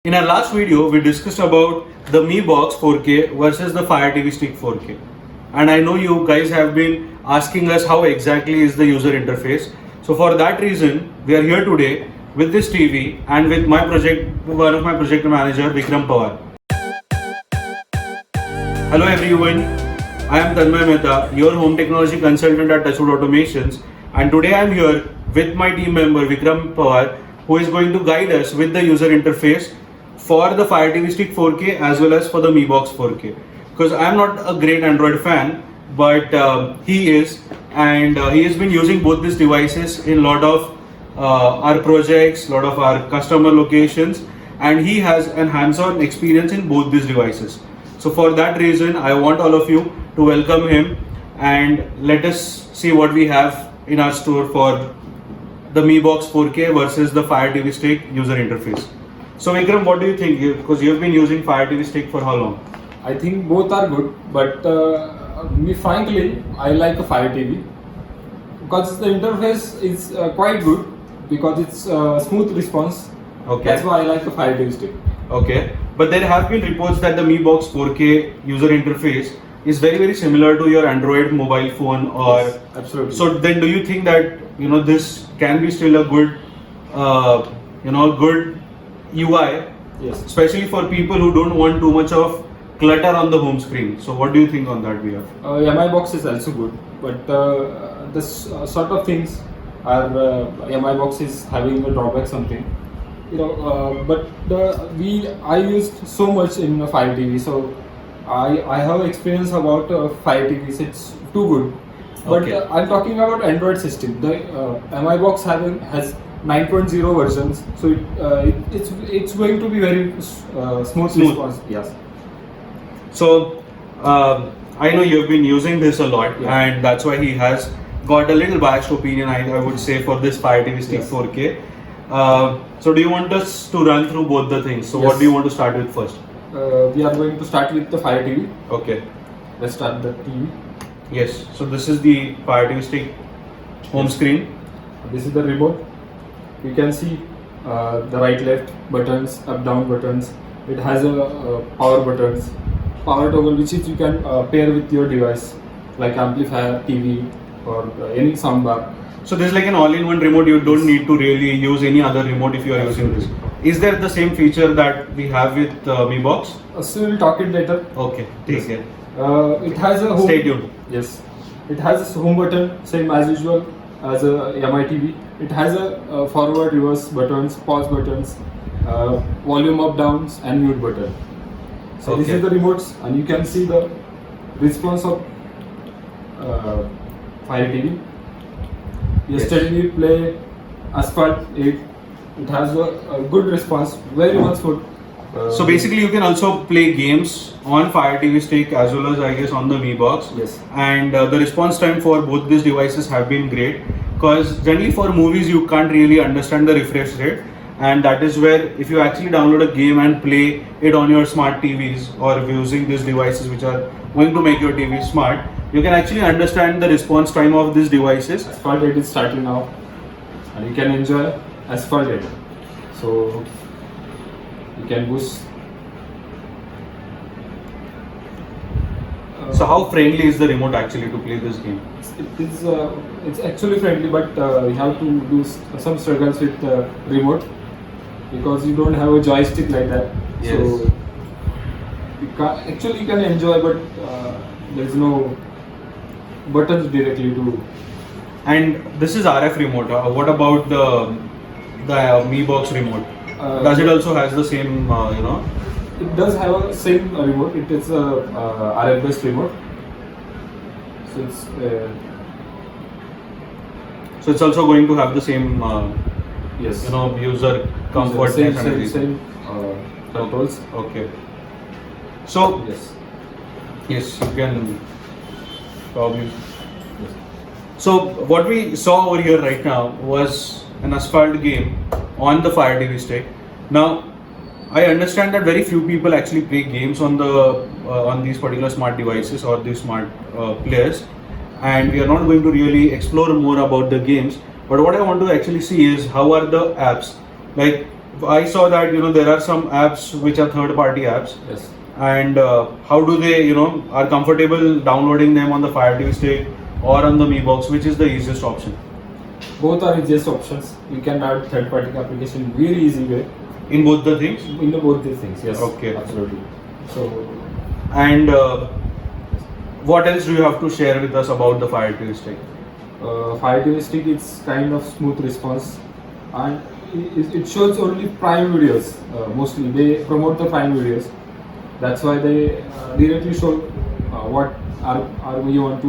In our last video, we discussed about the Mi Box 4K versus the Fire TV Stick 4K. And I know you guys have been asking us how exactly is the user interface. So for that reason, we are here today with this TV and with one of my project manager, Vikram Pawar. Hello everyone, I am Tanmay Mehta, your home technology consultant at Touchwood Automations, and today I am here with my team member Vikram Pawar, who is going to guide us with the user interface for the Fire TV Stick 4K as well as for the Mi Box 4K. Because I am not a great Android fan, but he is, and he has been using both these devices in a lot of our projects, a lot of our customer locations, and he has an hands-on experience in both these devices. So for that reason, I want all of you to welcome him and let us see what we have in our store for the Mi Box 4K versus the Fire TV Stick user interface. So Vikram, what do you think? Because you've been using Fire TV Stick for how long? I think both are good, but frankly, I like a Fire TV because the interface is quite good because it's smooth response. Okay. That's why I like the Fire TV stick. Okay. But there have been reports that the Mi Box 4K user interface is very similar to your Android mobile phone or Yes, absolutely. So then do you think that this can be still a good good UI, Yes. especially for people who don't want too much of clutter on the home screen? So what do you think on that behalf? MI box is also good, but this sort of things are MI box is having a drawback something. But I used so much in Fire TV, so I have experience about Fire TVs. It's too good. But Okay. I'm talking about Android system. The MI box has 9.0 versions, so it's going to be very smooth response. Yes. So I know you've been using this a lot, Yeah. and that's why he has got a little biased opinion, I would say, for this Fire TV Stick Yes. 4K. So do you want us to run through both the things? So what Yes. do you want to start with first? We are going to start with the Fire TV. Okay. Let's start the TV. Yes. So this is the Fire TV Stick home Yes. screen. This is the remote. You can see the right left buttons, up down buttons. It has a power buttons, power toggle, which is you can pair with your device like amplifier, TV, or any soundbar. So this is like an all-in-one remote. You don't Yes. need to really use any other remote if you are using this. Is there the same feature that we have with Mi Box? So we'll talk it later. Okay. Take Yes. care. It has a home. Stay tuned. Yes, it has a home button, same as usual as a MI TV. It has a forward, reverse buttons, pause buttons, volume up, downs, and mute button. So this Okay. is the remotes, and you can see the response of Fire TV. Yesterday we play Asphalt 8. It has a good response, very much good. So basically, you can also play games on Fire TV Stick as well as I guess on the Mi Box. Yes. And the response time for both these devices have been great, because generally for movies you can't really understand the refresh rate, and that is where if you actually download a game and play it on your smart TVs or using these devices which are going to make your TV smart, you can actually understand the response time of these devices. Asphalt 8 is starting now, and you can enjoy Asphalt 8. So you can boost. So how friendly is the remote actually to play this game? It's actually friendly, but you have to do some struggles with the remote because you don't have a joystick like that. Yes. So you can enjoy, but there is no buttons directly to. And this is RF remote. What about the Mi Box remote? Does it also has the same It does have a same remote. It is a RF based remote. So So it's also going to have the same yes. user comfort Same, and everything. same controls. Okay. So Yes. yes, you can probably. Yes. So what we saw over here right now was an Asphalt game on the Fire TV Stick. Now I understand that very few people actually play games on these particular smart devices or these smart players, and we are not going to really explore more about the games. But what I want to actually see is how are the apps. Like I saw that there are some apps which are third-party apps, Yes. and how do they are comfortable downloading them on the Fire TV Stick or on the Mi Box, which is the easiest option Both are easiest options. You can add third-party application very easy way in both the things? in the both these things. Yes. Okay. Absolutely. So And what else do you have to share with us about the Fire TV Stick? Fire TV Stick, it's kind of smooth response, and it shows only Prime videos. Mostly they promote the Prime videos. That's why they directly show what are we want to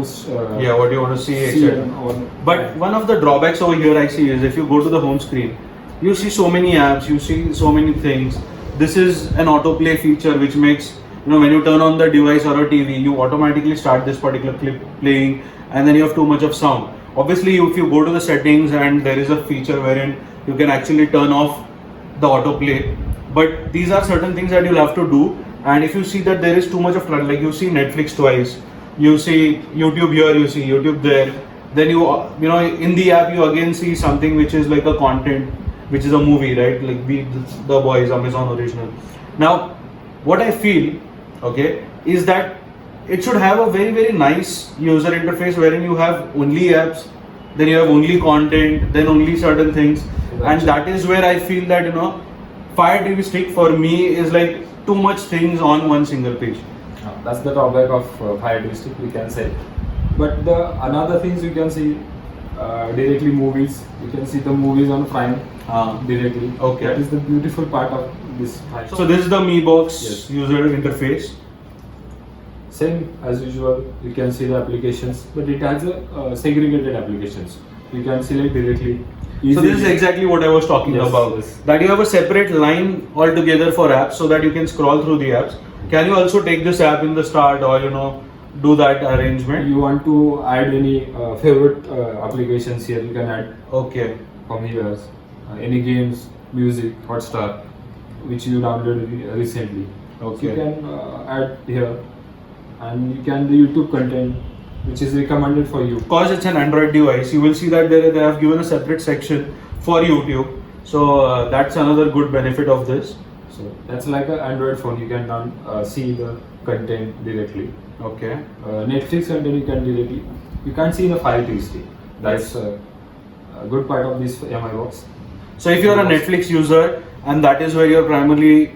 Yeah, what you want to see, see etc. on. But one of the drawbacks over here I see is if you go to the home screen, you see so many apps, you see so many things. This is an autoplay feature which makes, when you turn on the device or a TV, you automatically start this particular clip playing, and then you have too much of sound. Obviously, if you go to the settings and there is a feature wherein you can actually turn off the autoplay, but these are certain things that you'll have to do. And if you see that there is too much of clutter, like you see Netflix twice, you see YouTube here, you see YouTube there, then you in the app you again see something which is like a content, which is a movie, right? Like the Boys, Amazon original. Now, what I feel, okay, is that it should have a very very nice user interface wherein you have only apps, then you have only content, then only certain things, and that is where I feel that Fire TV Stick for me is like too much things on one single page. That's the drawback of Fire TV Stick, we can say. But the another things you can see directly movies. You can see the movies on Prime directly. Okay. That is the beautiful part of this Prime. So this is the Mi Box Yes. user interface. Same as usual, you can see the applications, but it has a segregated applications. You can select directly. So this is easily. exactly what I was talking Yes, about. yes. That you have a separate line altogether for apps so that you can scroll through the apps. Can you also take this app in the start or do that arrangement? You want to add any favorite applications here, you can add Okay. from here. Any games, music, Hotstar, which you downloaded recently. Okay. You can add here, and you can do YouTube content, which is recommended for you. Because it's an Android device, you will see that they have given a separate section for YouTube. So that's another good benefit of this. So that's like an Android phone. You can see the content directly. Okay. Netflix content you can directly. You can't see the Fire TV Stick. That's a good part of this MI box. So if you're a Netflix user and that is where your primarily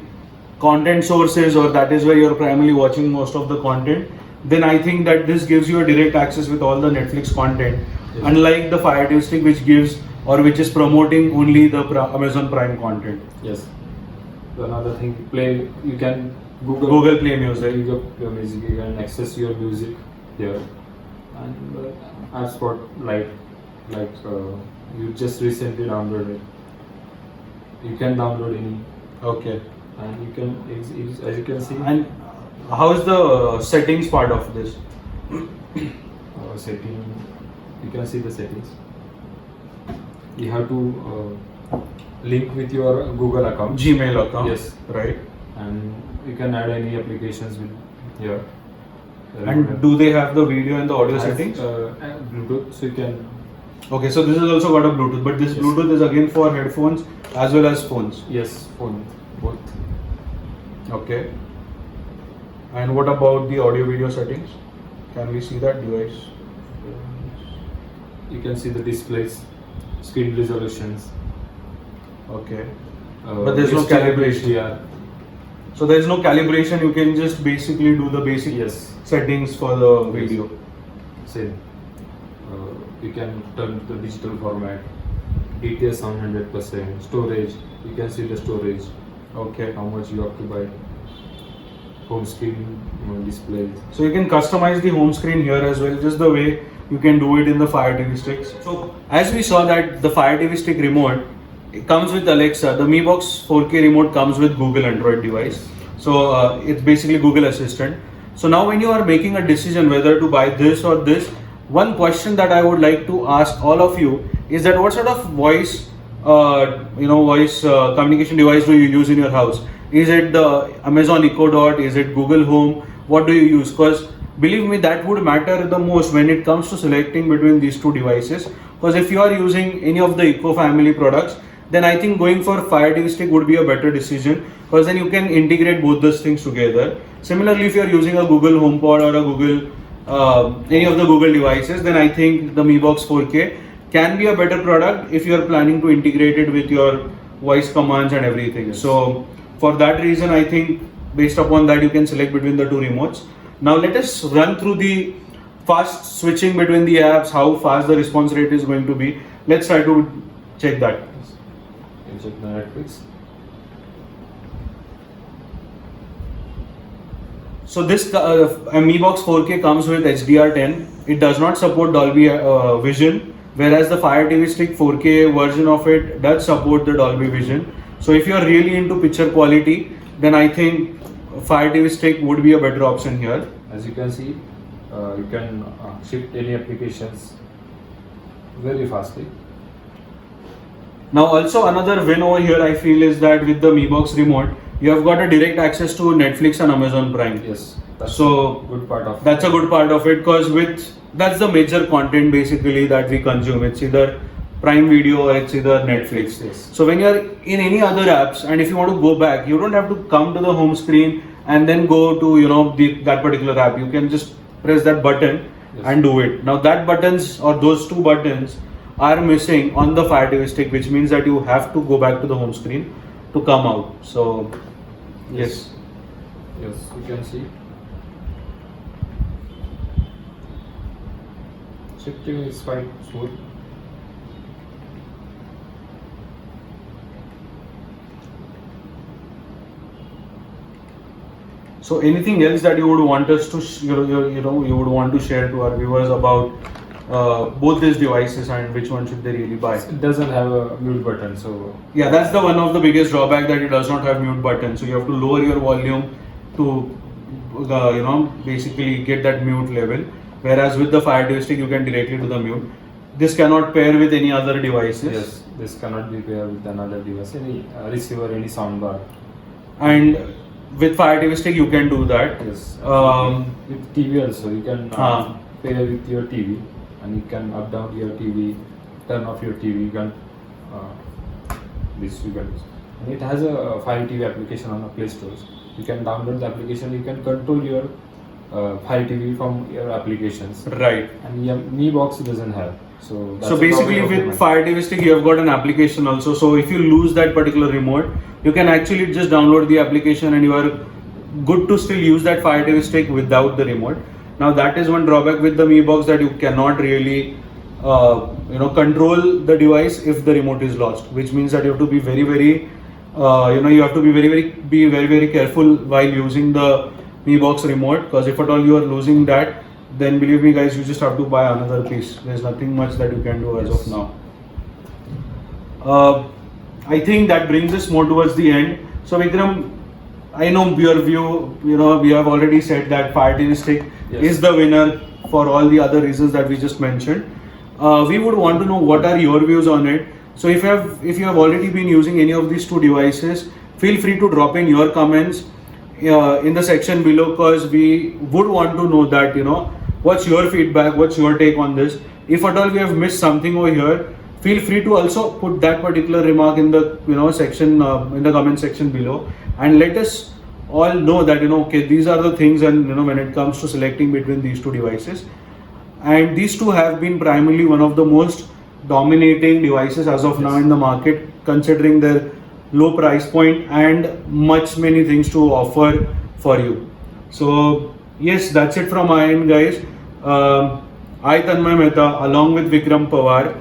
content source is, or that is where you're primarily watching most of the content, then I think that this gives you a direct access with all the Netflix content, Yes. unlike the Fire TV Stick, which gives or which is promoting only the Amazon Prime content. Yes. Another thing, play. You can Google Play Music. Google Play Music. You can access your music here, and App Spotlight, like you just recently downloaded. You can download any, Okay. and you can as you can see. And how is the settings part of this? Setting, you can see the settings. You have to link with your Google account. Gmail account. Yes. Right. And you can add any applications with here. And do they have the video and the audio Has, settings? Bluetooth, so you can. Okay, so this has also got a Bluetooth, but this Yes. Bluetooth is again for headphones as well as phones. Yes, phone, both. Okay. And what about the audio video settings? Can we see that device? You can see the displays, screen resolutions. Okay. But there's no HDR. calibration. So there's no calibration, you can just basically do the basic Yes. settings for the video. Same. You can turn to the digital format. DTS on 100%. Storage. You can see the storage. Okay. How much you occupy. Home screen display. So you can customize the home screen here as well, just the way you can do it in the Fire TV sticks. So as we saw that the Fire TV stick remote, it comes with Alexa. The Mi Box 4K remote comes with Google Android device. So it's basically Google Assistant. So now when you are making a decision whether to buy this or this, one question that I would like to ask all of you is that what sort of voice communication device do you use in your house? Is it the Amazon Echo Dot? Is it Google Home? What do you use? Because believe me, that would matter the most when it comes to selecting between these two devices. Because if you are using any of the Echo family products, then I think going for Fire TV Stick would be a better decision, because then you can integrate both those things together. Similarly, if you are using a Google HomePod or a Google any of the Google devices, then I think the Mi Box 4K can be a better product if you are planning to integrate it with your voice commands and everything. So for that reason, I think based upon that you can select between the two remotes. Now let us run through the fast switching between the apps, how fast the response rate is going to be. Let's try to check that. You check the Netflix. So this Mi Box 4K comes with HDR10. It does not support Dolby Vision, whereas the Fire TV Stick 4K version of it does support the Dolby Vision. So if you are really into picture quality, then I think Fire TV Stick would be a better option here. As you can see, you can shift any applications very fastly. Now also another win over here I feel is that with the Mi Box remote, you have got a direct access to Netflix and Amazon Prime. Yes, that's So a good part of that's a good part of it, because that's the major content basically that we consume. It's either Prime Video or it's either Netflix. Yes. So when you're in any other apps, and if you want to go back, you don't have to come to the home screen and then go to that particular app. You can just press that button Yes. and do it. Now that buttons or those two buttons are missing on the Fire TV Stick, which means that you have to go back to the home screen to come out. So yes. Yes, you can see. Shifting is quite smooth. So anything else that you would want us to you would want to share to our viewers about both these devices, and which one should they really buy? It doesn't have a mute button, so Yeah, that's the one of the biggest drawback, that it does not have mute button. So you have to lower your volume to basically get that mute level. Whereas with the Fire TV Stick you can directly do the mute. This cannot pair with any other devices. yes, this cannot be paired with another device, any receiver, any soundbar. And with Fire TV Stick you can do that. Yes. Um, With TV also, you can pair with your TV, and you can up down your TV, turn off your TV. You can this you can, and it has a Fire TV application on the Play Store. You can download the application. You can control your Fire TV from your applications, right. and Mi Box doesn't have. So that's So a basically drawback of with mine. Fire TV Stick you have got an application also. So if you lose that particular remote, you can actually just download the application and you are good to still use that Fire TV Stick without the remote. Now that is one drawback with the Mi Box, that you cannot really control the device if the remote is lost, which means that you have to be very very careful while using the Mi Box remote, because if at all you are losing that, then believe me guys, you just have to buy another piece. There's nothing much that you can do as of now. I think that brings us more towards the end. So Vikram, I know your view, we have already said that Fire TV Stick Yes. is the winner for all the other reasons that we just mentioned. We would want to know what are your views on it. So if you have already been using any of these two devices, feel free to drop in your comments in the section below, because we would want to know that what's your feedback, what's your take on this. If at all we have missed something over here, feel free to also put that particular remark in the section in the comment section below, and let us all know that okay, these are the things, and when it comes to selecting between these two devices. And these two have been primarily one of the most dominating devices as of now in the market, considering their low price point and many things to offer for you. So yes, that's it from my end, guys. I, Tanmay Mehta, along with Vikram Pawar,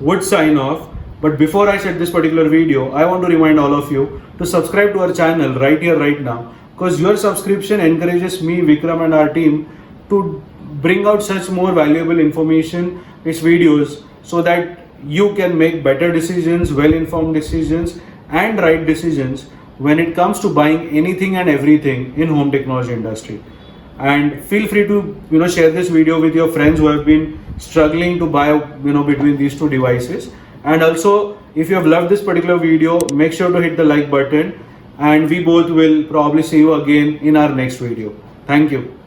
would sign off. But before I set this particular video, I want to remind all of you to subscribe to our channel right here, right now, because your subscription encourages me, Vikram, and our team to bring out such more valuable information, its videos, so that you can make better decisions, well-informed decisions, and right decisions when it comes to buying anything and everything in home technology industry. And feel free to share this video with your friends who have been struggling to buy between these two devices. And also, if you have loved this particular video, make sure to hit the like button, and we both will probably see you again in our next video. Thank you.